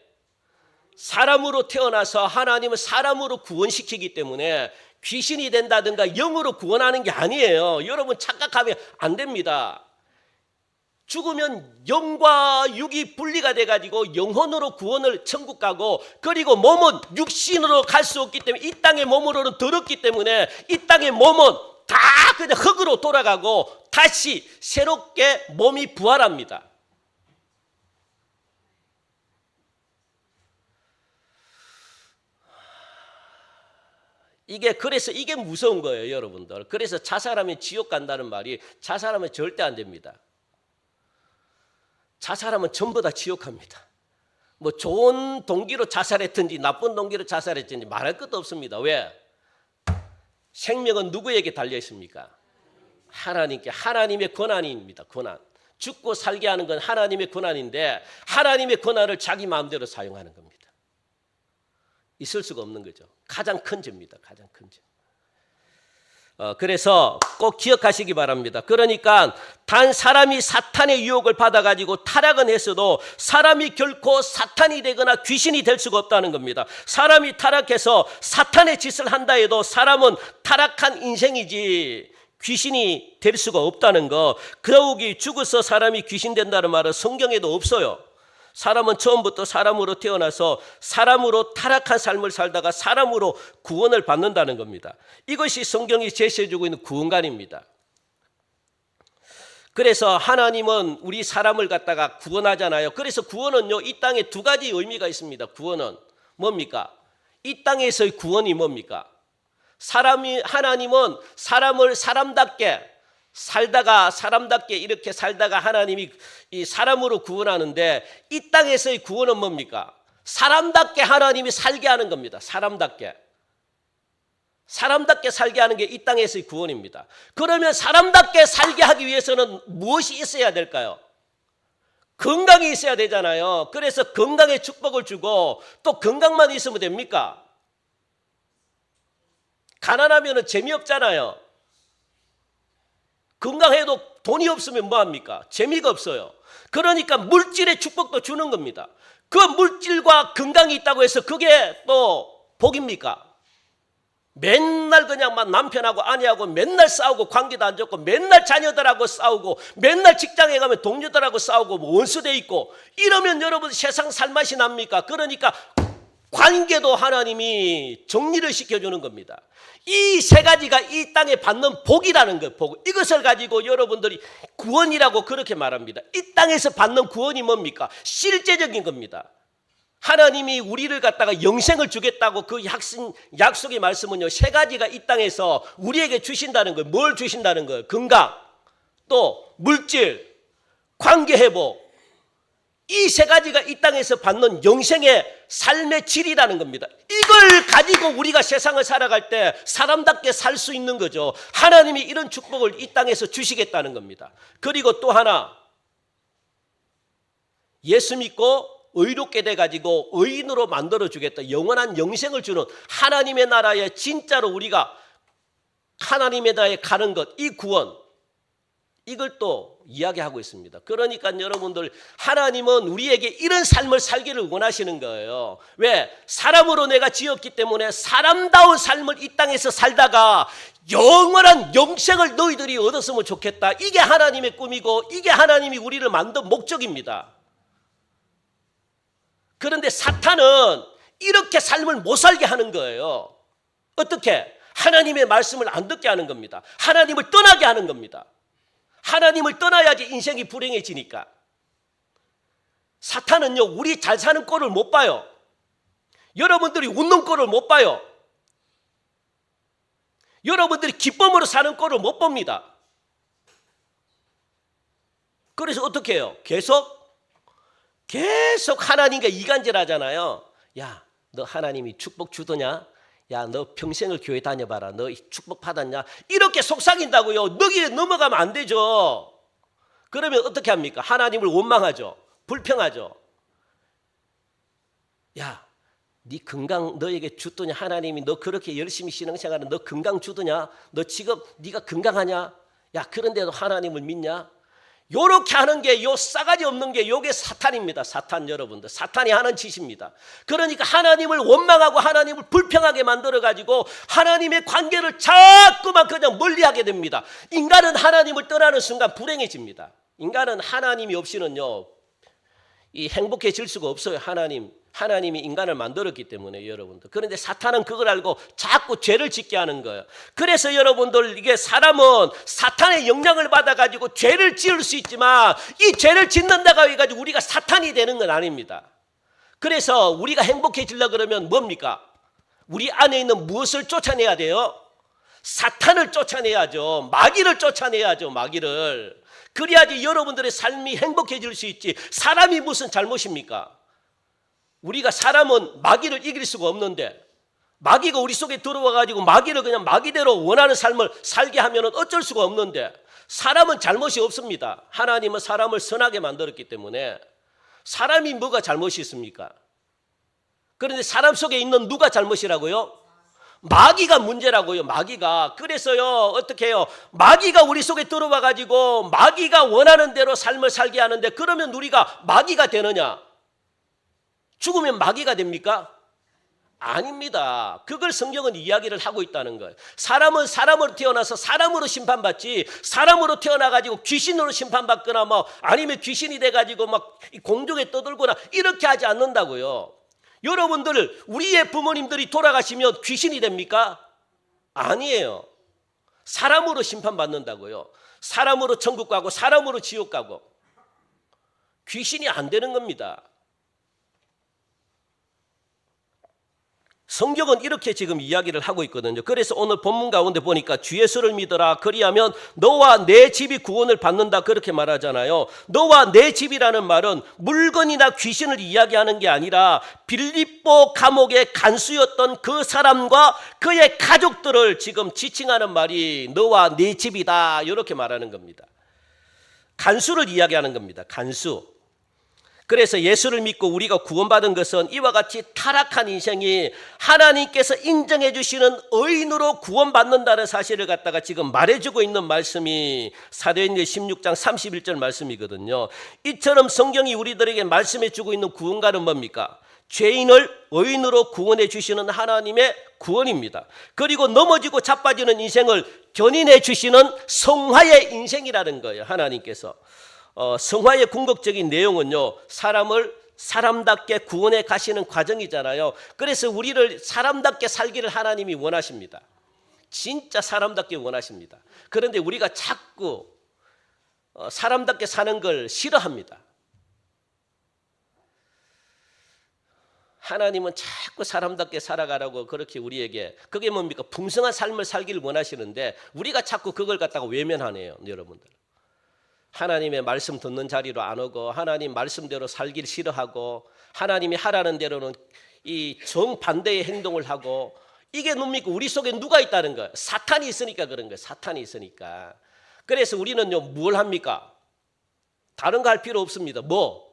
사람으로 태어나서 하나님은 사람으로 구원시키기 때문에 귀신이 된다든가 영으로 구원하는 게 아니에요. 여러분 착각하면 안 됩니다. 죽으면 영과 육이 분리가 돼가지고 영혼으로 구원을 천국 가고 그리고 몸은 육신으로 갈 수 없기 때문에 이 땅의 몸으로는 더럽기 때문에 이 땅의 몸은 다 그냥 흙으로 돌아가고 다시 새롭게 몸이 부활합니다. 그래서 이게 무서운 거예요, 여러분들. 그래서 자살하면 지옥 간다는 말이 자살하면 절대 안 됩니다. 자살하면 전부 다 지옥 갑니다. 좋은 동기로 자살했든지 나쁜 동기로 자살했든지 말할 것도 없습니다. 왜? 생명은 누구에게 달려 있습니까? 하나님께. 하나님의 권한입니다. 권한. 죽고 살게 하는 건 하나님의 권한인데 하나님의 권한을 자기 마음대로 사용하는 겁니다. 있을 수가 없는 거죠. 가장 큰 죄입니다. 가장 큰 죄. 그래서 꼭 기억하시기 바랍니다. 그러니까 단 사람이 사탄의 유혹을 받아가지고 타락은 했어도 사람이 결코 사탄이 되거나 귀신이 될 수가 없다는 겁니다. 사람이 타락해서 사탄의 짓을 한다 해도 사람은 타락한 인생이지 귀신이 될 수가 없다는 거. 더욱이 죽어서 사람이 귀신 된다는 말은 성경에도 없어요. 사람은 처음부터 사람으로 태어나서 사람으로 타락한 삶을 살다가 사람으로 구원을 받는다는 겁니다. 이것이 성경이 제시해주고 있는 구원관입니다. 그래서 하나님은 우리 사람을 갖다가 구원하잖아요. 그래서 구원은요, 이 땅에 두 가지 의미가 있습니다. 구원은 뭡니까? 이 땅에서의 구원이 뭡니까? 하나님은 사람을 사람답게 이렇게 살다가 하나님이 이 사람으로 구원하는데 이 땅에서의 구원은 뭡니까? 사람답게 하나님이 살게 하는 겁니다. 사람답게 살게 하는 게 이 땅에서의 구원입니다. 그러면 사람답게 살게 하기 위해서는 무엇이 있어야 될까요? 건강이 있어야 되잖아요. 그래서 건강의 축복을 주고 또 건강만 있으면 됩니까? 가난하면 재미없잖아요. 건강해도 돈이 없으면 뭐합니까? 재미가 없어요. 그러니까 물질의 축복도 주는 겁니다. 그 물질과 건강이 있다고 해서 그게 또 복입니까? 맨날 그냥 막 남편하고 아내하고 맨날 싸우고 관계도 안 좋고 맨날 자녀들하고 싸우고 맨날 직장에 가면 동료들하고 싸우고 뭐 원수돼 있고 이러면 여러분 세상 살맛이 납니까? 그러니까 관계도 하나님이 정리를 시켜주는 겁니다. 이 세 가지가 이 땅에 받는 복이라는 거예요. 복. 이것을 가지고 여러분들이 구원이라고 그렇게 말합니다. 이 땅에서 받는 구원이 뭡니까? 실제적인 겁니다. 하나님이 우리를 갖다가 영생을 주겠다고 그 약속의 말씀은요, 세 가지가 이 땅에서 우리에게 주신다는 거예요. 뭘 주신다는 거예요? 건강, 또 물질, 관계 회복. 이 세 가지가 이 땅에서 받는 영생의 삶의 질이라는 겁니다. 이걸 가지고 우리가 세상을 살아갈 때 사람답게 살 수 있는 거죠. 하나님이 이런 축복을 이 땅에서 주시겠다는 겁니다. 그리고 또 하나, 예수 믿고 의롭게 돼가지고 의인으로 만들어주겠다. 영원한 영생을 주는 하나님의 나라에 진짜로 우리가 하나님의 나라에 가는 것, 이 구원, 이걸 또 이야기하고 있습니다. 그러니까 여러분들, 하나님은 우리에게 이런 삶을 살기를 원하시는 거예요. 왜? 사람으로 내가 지었기 때문에 사람다운 삶을 이 땅에서 살다가 영원한 영생을 너희들이 얻었으면 좋겠다. 이게 하나님의 꿈이고 이게 하나님이 우리를 만든 목적입니다. 그런데 사탄은 이렇게 삶을 못 살게 하는 거예요. 어떻게? 하나님의 말씀을 안 듣게 하는 겁니다. 하나님을 떠나게 하는 겁니다. 하나님을 떠나야지 인생이 불행해지니까. 사탄은요, 우리 잘 사는 꼴을 못 봐요. 여러분들이 웃는 꼴을 못 봐요. 여러분들이 기쁨으로 사는 꼴을 못 봅니다. 그래서 어떻게 해요? 계속 하나님과 이간질하잖아요. 야, 너 하나님이 축복 주더냐? 야, 너 평생을 교회 다녀봐라. 너 축복 받았냐? 이렇게 속삭인다고요. 너기에 넘어가면 안 되죠. 그러면 어떻게 합니까? 하나님을 원망하죠. 불평하죠. 야, 네 건강 너에게 주더냐? 하나님이 너 그렇게 열심히 신앙생활은 너 건강 주더냐? 너 지금 네가 건강하냐? 야, 그런데도 하나님을 믿냐? 요렇게 하는 게, 요 싸가지 없는 게 요게 사탄입니다. 사탄 여러분들. 사탄이 하는 짓입니다. 그러니까 하나님을 원망하고 하나님을 불평하게 만들어가지고 하나님의 관계를 자꾸만 그냥 멀리하게 됩니다. 인간은 하나님을 떠나는 순간 불행해집니다. 인간은 하나님이 없이는요, 이 행복해질 수가 없어요. 하나님이 인간을 만들었기 때문에 여러분들. 그런데 사탄은 그걸 알고 자꾸 죄를 짓게 하는 거예요. 그래서 여러분들, 이게 사람은 사탄의 영향을 받아가지고 죄를 지을 수 있지만 이 죄를 짓는다고 해가지고 우리가 사탄이 되는 건 아닙니다. 그래서 우리가 행복해지려고 그러면 뭡니까? 우리 안에 있는 무엇을 쫓아내야 돼요? 사탄을 쫓아내야죠. 마귀를 쫓아내야죠. 마귀를. 그래야지 여러분들의 삶이 행복해질 수 있지. 사람이 무슨 잘못입니까? 우리가 사람은 마귀를 이길 수가 없는데, 마귀가 우리 속에 들어와가지고 마귀를 그냥 마귀대로 원하는 삶을 살게 하면 어쩔 수가 없는데, 사람은 잘못이 없습니다. 하나님은 사람을 선하게 만들었기 때문에. 사람이 뭐가 잘못이 있습니까? 그런데 사람 속에 있는 누가 잘못이라고요? 마귀가 문제라고요. 마귀가. 그래서요, 어떻게 해요? 마귀가 우리 속에 들어와가지고 마귀가 원하는 대로 삶을 살게 하는데, 그러면 우리가 마귀가 되느냐? 죽으면 마귀가 됩니까? 아닙니다. 그걸 성경은 이야기를 하고 있다는 거예요. 사람은 사람으로 태어나서 사람으로 심판받지, 사람으로 태어나가지고 귀신으로 심판받거나 뭐 아니면 귀신이 돼가지고 막 공중에 떠들거나 이렇게 하지 않는다고요. 여러분들, 우리의 부모님들이 돌아가시면 귀신이 됩니까? 아니에요. 사람으로 심판받는다고요. 사람으로 천국 가고 사람으로 지옥 가고. 귀신이 안 되는 겁니다. 성경은 이렇게 지금 이야기를 하고 있거든요. 그래서 오늘 본문 가운데 보니까 주 예수를 믿어라. 그리하면 너와 내 집이 구원을 받는다. 그렇게 말하잖아요. 너와 내 집이라는 말은 물건이나 귀신을 이야기하는 게 아니라 빌립보 감옥의 간수였던 그 사람과 그의 가족들을 지금 지칭하는 말이 너와 내 집이다. 이렇게 말하는 겁니다. 간수를 이야기하는 겁니다. 간수. 그래서 예수를 믿고 우리가 구원받은 것은 이와 같이 타락한 인생이 하나님께서 인정해 주시는 의인으로 구원받는다는 사실을 갖다가 지금 말해주고 있는 말씀이 사도행전 16장 31절 말씀이거든요. 이처럼 성경이 우리들에게 말씀해 주고 있는 구원가는 뭡니까? 죄인을 의인으로 구원해 주시는 하나님의 구원입니다. 그리고 넘어지고 자빠지는 인생을 견인해 주시는 성화의 인생이라는 거예요. 하나님께서 성화의 궁극적인 내용은요, 사람을 사람답게 구원해 가시는 과정이잖아요. 그래서 우리를 사람답게 살기를 하나님이 원하십니다. 진짜 사람답게 원하십니다. 그런데 우리가 자꾸 사람답게 사는 걸 싫어합니다. 하나님은 자꾸 사람답게 살아가라고 그렇게 우리에게, 그게 뭡니까? 풍성한 삶을 살기를 원하시는데 우리가 자꾸 그걸 갖다가 외면하네요. 여러분들, 하나님의 말씀 듣는 자리로 안 오고 하나님 말씀대로 살기를 싫어하고 하나님이 하라는 대로는 이 정반대의 행동을 하고, 이게 뭡니까? 우리 속에 누가 있다는 거예요? 사탄이 있으니까 그런 거예요. 사탄이 있으니까. 그래서 우리는요, 뭘 합니까? 다른 거 할 필요 없습니다. 뭐?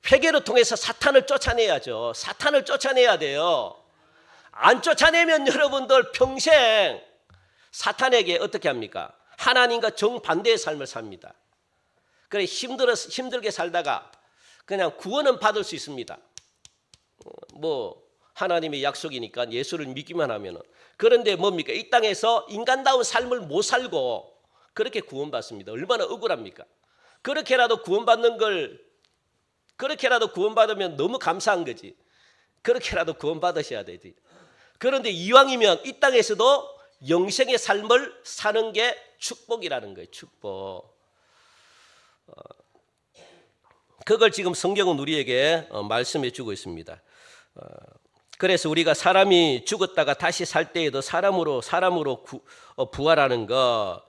회개를 통해서 사탄을 쫓아내야죠. 사탄을 쫓아내야 돼요. 안 쫓아내면 여러분들 평생 사탄에게 어떻게 합니까? 하나님과 정반대의 삶을 삽니다. 그래, 힘들게 살다가 그냥 구원은 받을 수 있습니다. 뭐 하나님의 약속이니까 예수를 믿기만 하면은. 그런데 뭡니까? 이 땅에서 인간다운 삶을 못 살고 그렇게 구원받습니다. 얼마나 억울합니까? 그렇게라도 구원받으면 너무 감사한 거지. 그렇게라도 구원받으셔야 되지. 그런데 이왕이면 이 땅에서도 영생의 삶을 사는 게 축복이라는 거예요. 축복. 그걸 지금 성경은 우리에게 말씀해 주고 있습니다. 그래서 우리가 사람이 죽었다가 다시 살 때에도 사람으로 부활하는 거,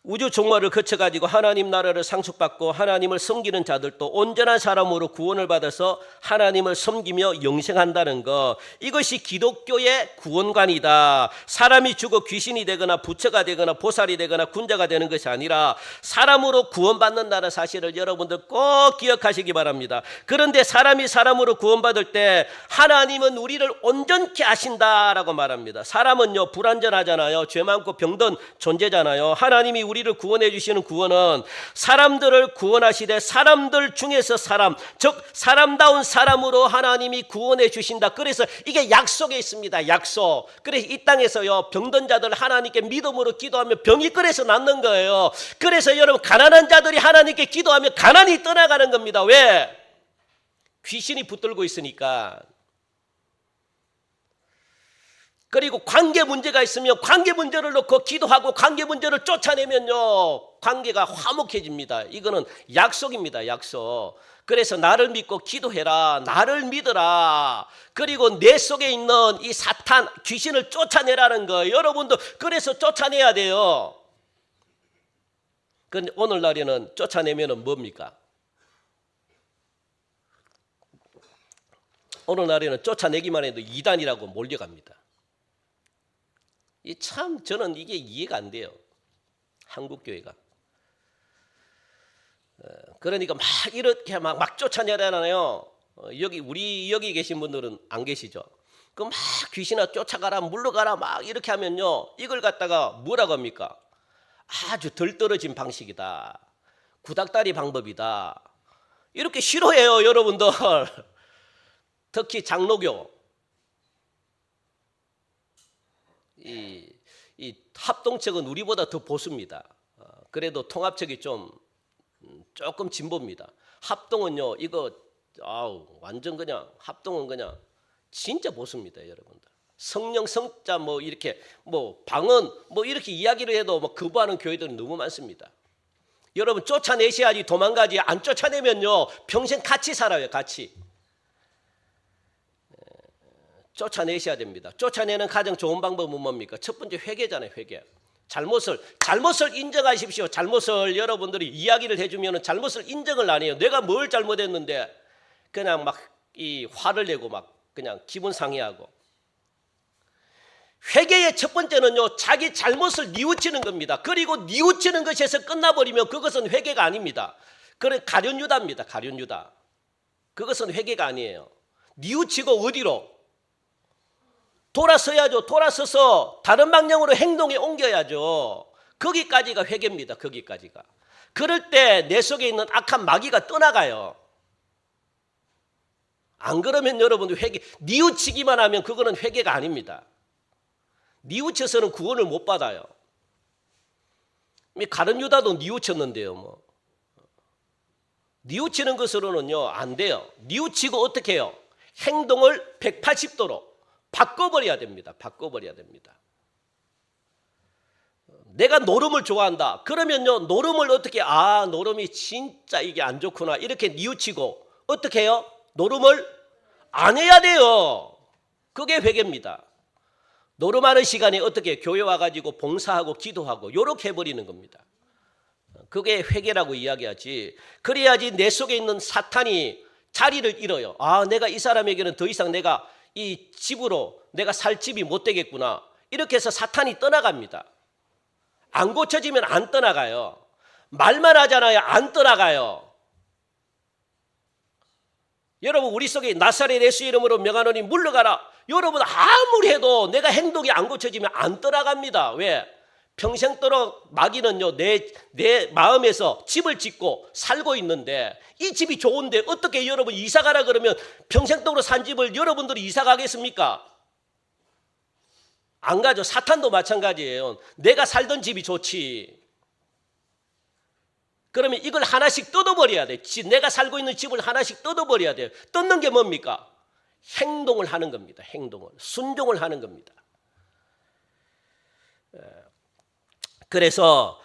우주 종말을 거쳐가지고 하나님 나라를 상속받고 하나님을 섬기는 자들도 온전한 사람으로 구원을 받아서 하나님을 섬기며 영생한다는 거, 이것이 기독교의 구원관이다. 사람이 죽어 귀신이 되거나 부처가 되거나 보살이 되거나 군자가 되는 것이 아니라 사람으로 구원받는다는 사실을 여러분들 꼭 기억하시기 바랍니다. 그런데 사람이 사람으로 구원받을 때 하나님은 우리를 온전케 하신다라고 말합니다. 사람은요, 불완전하잖아요. 죄 많고 병든 존재잖아요. 하나님이 우리를 구원해 주시는 구원은 사람들을 구원하시되 사람들 중에서 사람, 즉 사람다운 사람으로 하나님이 구원해 주신다. 그래서 이게 약속에 있습니다. 약속. 그래서 이 땅에서요, 병든 자들 하나님께 믿음으로 기도하면 병이 그래서 낫는 거예요. 그래서 여러분, 가난한 자들이 하나님께 기도하면 가난이 떠나가는 겁니다. 왜? 귀신이 붙들고 있으니까. 그리고 관계 문제가 있으면 관계 문제를 놓고 기도하고 관계 문제를 쫓아내면요, 관계가 화목해집니다. 이거는 약속입니다. 약속. 그래서 나를 믿고 기도해라. 나를 믿어라. 그리고 내 속에 있는 이 사탄, 귀신을 쫓아내라는 거예요. 여러분도 그래서 쫓아내야 돼요. 그런데 오늘날에는 쫓아내면 뭡니까? 오늘날에는 쫓아내기만 해도 이단이라고 몰려갑니다. 참 저는 이게 이해가 안 돼요. 한국교회가. 그러니까 막 이렇게 막 쫓아내잖아요. 우리 여기 계신 분들은 안 계시죠. 그 막 귀신아 쫓아가라, 물러가라 막 이렇게 하면요, 이걸 갖다가 뭐라고 합니까? 아주 덜 떨어진 방식이다. 구닥다리 방법이다. 이렇게 싫어해요, 여러분들. 특히 장로교. 이 합동측은 우리보다 더 보수입니다. 그래도 통합측이 조금 진보입니다. 합동은요, 이거 완전 그냥 합동은 그냥 진짜 보수입니다, 여러분들. 성령 성자 뭐 이렇게 방언 이렇게 이야기를 해도 거부하는 교회들은 너무 많습니다. 여러분, 쫓아내셔야지 도망가지. 안 쫓아내면요, 평생 같이 살아요, 같이. 쫓아내셔야 됩니다. 쫓아내는 가장 좋은 방법은 뭡니까? 첫 번째 회개잖아요. 회개. 잘못을 인정하십시오. 잘못을 여러분들이 이야기를 해주면 잘못을 인정을 안 해요. 내가 뭘 잘못했는데 그냥 막 이 화를 내고 막 그냥 기분 상해하고. 회개의 첫 번째는요, 자기 잘못을 뉘우치는 겁니다. 그리고 뉘우치는 것에서 끝나버리면 그것은 회개가 아닙니다. 그건 가룟유다입니다. 가룟유다. 그것은 회개가 아니에요. 뉘우치고 어디로? 돌아서야죠. 돌아서서 다른 방향으로 행동에 옮겨야죠. 거기까지가 회개입니다. 거기까지가. 그럴 때 내 속에 있는 악한 마귀가 떠나가요. 안 그러면 여러분들 뉘우치기만 하면 그거는 회개가 아닙니다. 뉘우쳐서는 구원을 못 받아요. 가룟 유다도 뉘우쳤는데요. 뭐 뉘우치는 것으로는요 안 돼요. 뉘우치고 어떻게 해요? 행동을 180도로 바꿔버려야 됩니다. 바꿔버려야 됩니다. 내가 노름을 좋아한다. 그러면요 노름을 어떻게 노름이 진짜 이게 안 좋구나 이렇게 뉘우치고 어떻게 해요? 노름을 안 해야 돼요. 그게 회개입니다. 노름하는 시간에 어떻게 교회 와가지고 봉사하고 기도하고 이렇게 해버리는 겁니다. 그게 회개라고 이야기하지. 그래야지 내 속에 있는 사탄이 자리를 잃어요. 내가 이 사람에게는 더 이상 내가 이 집으로 내가 살 집이 못 되겠구나. 이렇게 해서 사탄이 떠나갑니다. 안 고쳐지면 안 떠나가요. 말만 하잖아요. 안 떠나가요. 여러분 우리 속에 나사렛 예수 이름으로 명하노니 물러가라. 여러분 아무리 해도 내가 행동이 안 고쳐지면 안 떠나갑니다. 왜? 평생도록 마귀는요 내 마음에서 집을 짓고 살고 있는데 이 집이 좋은데 어떻게 여러분 이사가라 그러면 평생도록 산 집을 여러분들이 이사가겠습니까? 안 가죠. 사탄도 마찬가지예요. 내가 살던 집이 좋지. 그러면 이걸 하나씩 뜯어버려야 돼. 내가 살고 있는 집을 하나씩 뜯어버려야 돼요. 뜯는 게 뭡니까? 행동을 하는 겁니다. 행동을. 순종을 하는 겁니다. 그래서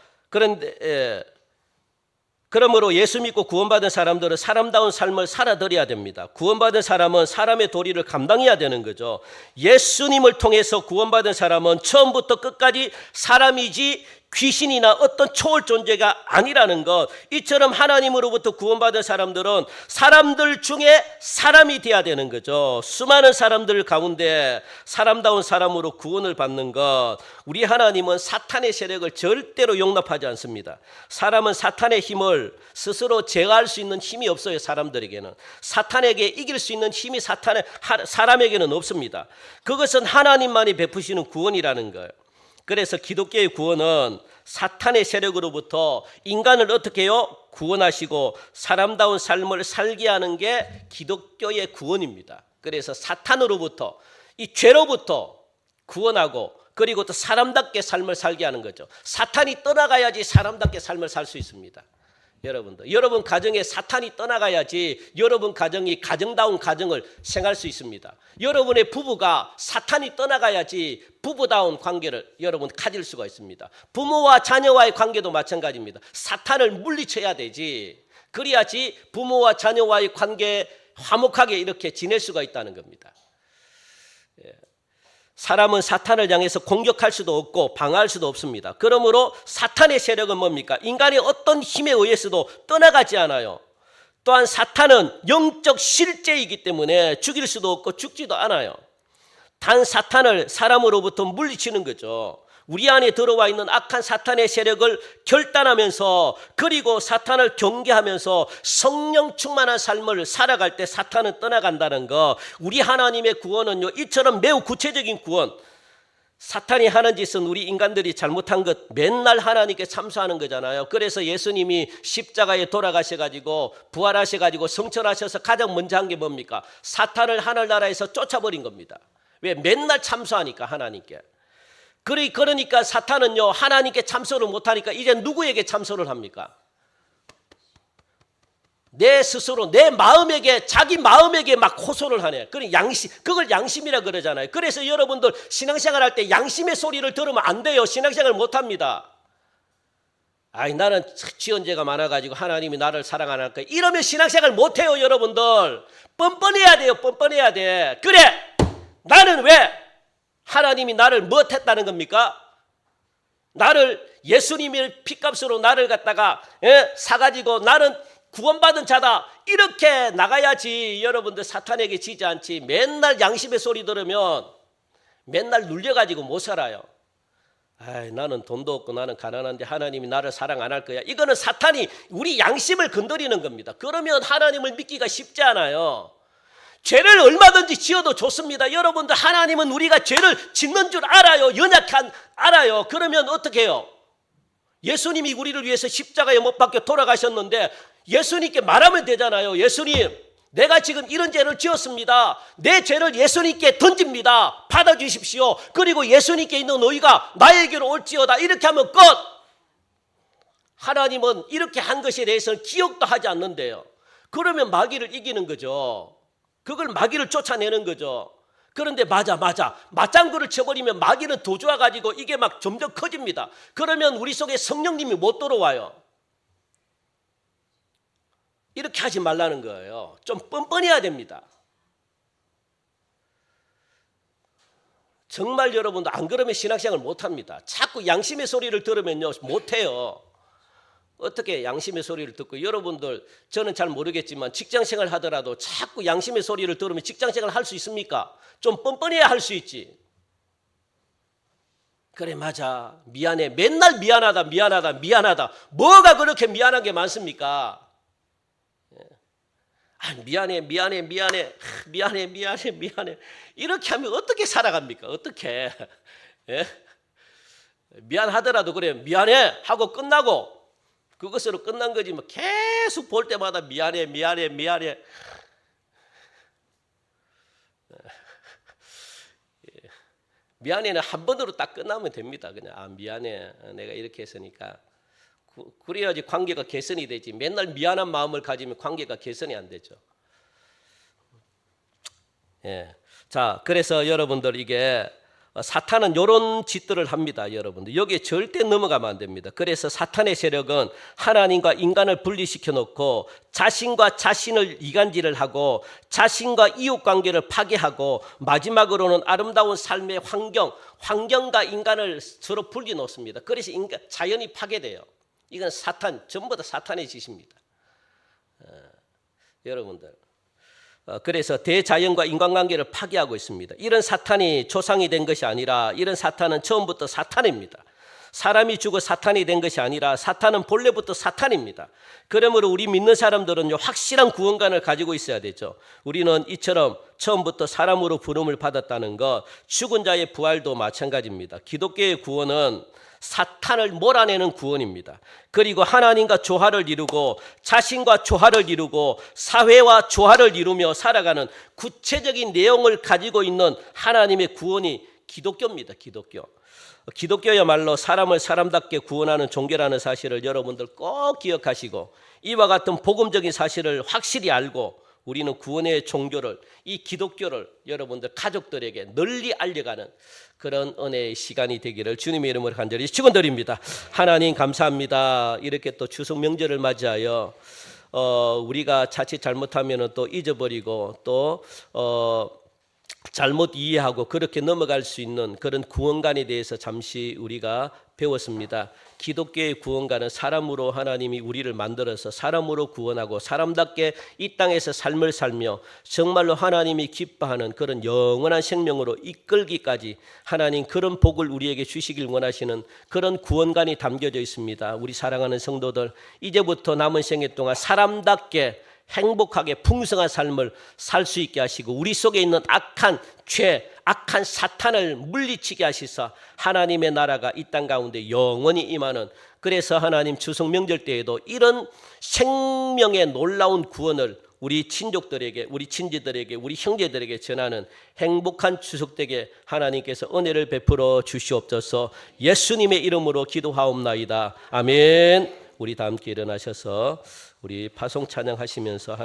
그러므로 예수 믿고 구원받은 사람들은 사람다운 삶을 살아드려야 됩니다. 구원받은 사람은 사람의 도리를 감당해야 되는 거죠. 예수님을 통해서 구원받은 사람은 처음부터 끝까지 사람이지 귀신이나 어떤 초월 존재가 아니라는 것. 이처럼 하나님으로부터 구원받은 사람들은 사람들 중에 사람이 돼야 되는 거죠. 수많은 사람들 가운데 사람다운 사람으로 구원을 받는 것. 우리 하나님은 사탄의 세력을 절대로 용납하지 않습니다. 사람은 사탄의 힘을 스스로 제어할 수 있는 힘이 없어요. 사람들에게는. 사탄에게 이길 수 있는 힘이 사람에게는 없습니다. 그것은 하나님만이 베푸시는 구원이라는 거예요. 그래서 기독교의 구원은 사탄의 세력으로부터 인간을 어떻게 해요? 구원하시고 사람다운 삶을 살게 하는 게 기독교의 구원입니다. 그래서 사탄으로부터 이 죄로부터 구원하고 그리고 또 사람답게 삶을 살게 하는 거죠. 사탄이 떠나가야지 사람답게 삶을 살 수 있습니다. 여러분들, 여러분 가정에 사탄이 떠나가야지 여러분 가정이 가정다운 가정을 생활할 수 있습니다. 여러분의 부부가 사탄이 떠나가야지 부부다운 관계를 여러분 가질 수가 있습니다. 부모와 자녀와의 관계도 마찬가지입니다. 사탄을 물리쳐야 되지. 그래야지 부모와 자녀와의 관계 화목하게 이렇게 지낼 수가 있다는 겁니다. 사람은 사탄을 향해서 공격할 수도 없고 방어할 수도 없습니다. 그러므로 사탄의 세력은 뭡니까? 인간의 어떤 힘에 의해서도 떠나가지 않아요. 또한 사탄은 영적 실제이기 때문에 죽일 수도 없고 죽지도 않아요. 단 사탄을 사람으로부터 물리치는 거죠. 우리 안에 들어와 있는 악한 사탄의 세력을 결단하면서 그리고 사탄을 경계하면서 성령 충만한 삶을 살아갈 때 사탄은 떠나간다는 거. 우리 하나님의 구원은요 이처럼 매우 구체적인 구원. 사탄이 하는 짓은 우리 인간들이 잘못한 것 맨날 하나님께 참소하는 거잖아요. 그래서 예수님이 십자가에 돌아가셔가지고 부활하셔가지고 성천하셔서 가장 먼저 한 게 뭡니까? 사탄을 하늘나라에서 쫓아버린 겁니다. 왜? 맨날 참소하니까 하나님께. 그러니까 사탄은요 하나님께 참소를 못하니까 이제 누구에게 참소를 합니까? 내 스스로 내 마음에게 자기 마음에게 막 호소를 하네. 그걸 양심이라 그러잖아요. 그래서 여러분들 신앙생활 할 때 양심의 소리를 들으면 안 돼요. 신앙생활 못합니다. 나는 지언죄가 많아가지고 하나님이 나를 사랑 안 할까 이러면 신앙생활 못해요. 여러분들 뻔뻔해야 돼요. 뻔뻔해야 돼. 그래 나는 왜 하나님이 나를 못했다는 겁니까? 나를 예수님의 피값으로 나를 갖다가 사가지고 나는 구원받은 자다 이렇게 나가야지 여러분들 사탄에게 지지 않지. 맨날 양심의 소리 들으면 맨날 눌려가지고 못 살아요. 나는 돈도 없고 나는 가난한데 하나님이 나를 사랑 안 할 거야. 이거는 사탄이 우리 양심을 건드리는 겁니다. 그러면 하나님을 믿기가 쉽지 않아요. 죄를 얼마든지 지어도 좋습니다. 여러분들 하나님은 우리가 죄를 짓는 줄 알아요. 연약한 알아요. 그러면 어떻게 해요? 예수님이 우리를 위해서 십자가에 못 박혀 돌아가셨는데 예수님께 말하면 되잖아요. 예수님 내가 지금 이런 죄를 지었습니다. 내 죄를 예수님께 던집니다. 받아주십시오. 그리고 예수님께 있는 의가 나에게로 올지어다. 이렇게 하면 끝. 하나님은 이렇게 한 것에 대해서는 기억도 하지 않는데요. 그러면 마귀를 이기는 거죠. 그걸 마귀를 쫓아내는 거죠. 그런데 맞장구를 쳐버리면 마귀는 더 좋아가지고 이게 막 점점 커집니다. 그러면 우리 속에 성령님이 못 들어와요. 이렇게 하지 말라는 거예요. 좀 뻔뻔해야 됩니다. 정말 여러분도 안 그러면 신앙생활을 못합니다. 자꾸 양심의 소리를 들으면요 못해요. 어떻게 양심의 소리를 듣고, 여러분들 저는 잘 모르겠지만 직장생활 하더라도 자꾸 양심의 소리를 들으면 직장생활 할 수 있습니까? 좀 뻔뻔해야 할 수 있지. 그래 맞아 미안해 맨날 미안하다 뭐가 그렇게 미안한 게 많습니까? 미안해 이렇게 하면 어떻게 살아갑니까? 어떻게 예? 미안하더라도 그래 미안해 하고 끝나고 그것으로 끝난 거지 뭐 계속 볼 때마다 미안해 미안해는 한 번으로 딱 끝나면 됩니다. 그냥 미안해 내가 이렇게 했으니까. 그래야지 관계가 개선이 되지. 맨날 미안한 마음을 가지면 관계가 개선이 안 되죠. 예. 자, 그래서 여러분들 이게 사탄은 이런 짓들을 합니다. 여러분들 여기에 절대 넘어가면 안 됩니다. 그래서 사탄의 세력은 하나님과 인간을 분리시켜 놓고 자신과 자신을 이간질을 하고 자신과 이웃관계를 파괴하고 마지막으로는 아름다운 삶의 환경과 인간을 서로 분리 놓습니다. 그래서 자연이 파괴돼요. 이건 전부 다 사탄의 짓입니다. 여러분들 그래서 대자연과 인간관계를 파괴하고 있습니다. 이런 사탄이 조상이 된 것이 아니라 이런 사탄은 처음부터 사탄입니다. 사람이 죽어 사탄이 된 것이 아니라 사탄은 본래부터 사탄입니다. 그러므로 우리 믿는 사람들은 확실한 구원관을 가지고 있어야 되죠. 우리는 이처럼 처음부터 사람으로 부름을 받았다는 것, 죽은 자의 부활도 마찬가지입니다. 기독교의 구원은 사탄을 몰아내는 구원입니다. 그리고 하나님과 조화를 이루고 자신과 조화를 이루고 사회와 조화를 이루며 살아가는 구체적인 내용을 가지고 있는 하나님의 구원이 기독교입니다. 기독교야말로 사람을 사람답게 구원하는 종교라는 사실을 여러분들 꼭 기억하시고 이와 같은 복음적인 사실을 확실히 알고 우리는 구원의 종교를 이 기독교를 여러분들 가족들에게 널리 알려가는 그런 은혜의 시간이 되기를 주님의 이름으로 간절히 축원드립니다. 하나님 감사합니다. 이렇게 또 추석 명절을 맞이하여 우리가 자칫 잘못하면 또 잊어버리고 또 잘못 이해하고 그렇게 넘어갈 수 있는 그런 구원관에 대해서 잠시 우리가 배웠습니다. 기독교의 구원관은 사람으로 하나님이 우리를 만들어서 사람으로 구원하고 사람답게 이 땅에서 삶을 살며 정말로 하나님이 기뻐하는 그런 영원한 생명으로 이끌기까지 하나님 그런 복을 우리에게 주시길 원하시는 그런 구원관이 담겨져 있습니다. 우리 사랑하는 성도들 이제부터 남은 생애 동안 사람답게 행복하게 풍성한 삶을 살 수 있게 하시고 우리 속에 있는 악한 죄, 악한 사탄을 물리치게 하시사 하나님의 나라가 이 땅 가운데 영원히 임하는 그래서 하나님 추석 명절 때에도 이런 생명의 놀라운 구원을 우리 친족들에게 우리 친지들에게 우리 형제들에게 전하는 행복한 추석 되게 하나님께서 은혜를 베풀어 주시옵소서. 예수님의 이름으로 기도하옵나이다. 아멘. 우리 다 함께 일어나셔서 우리 파송 찬양하시면서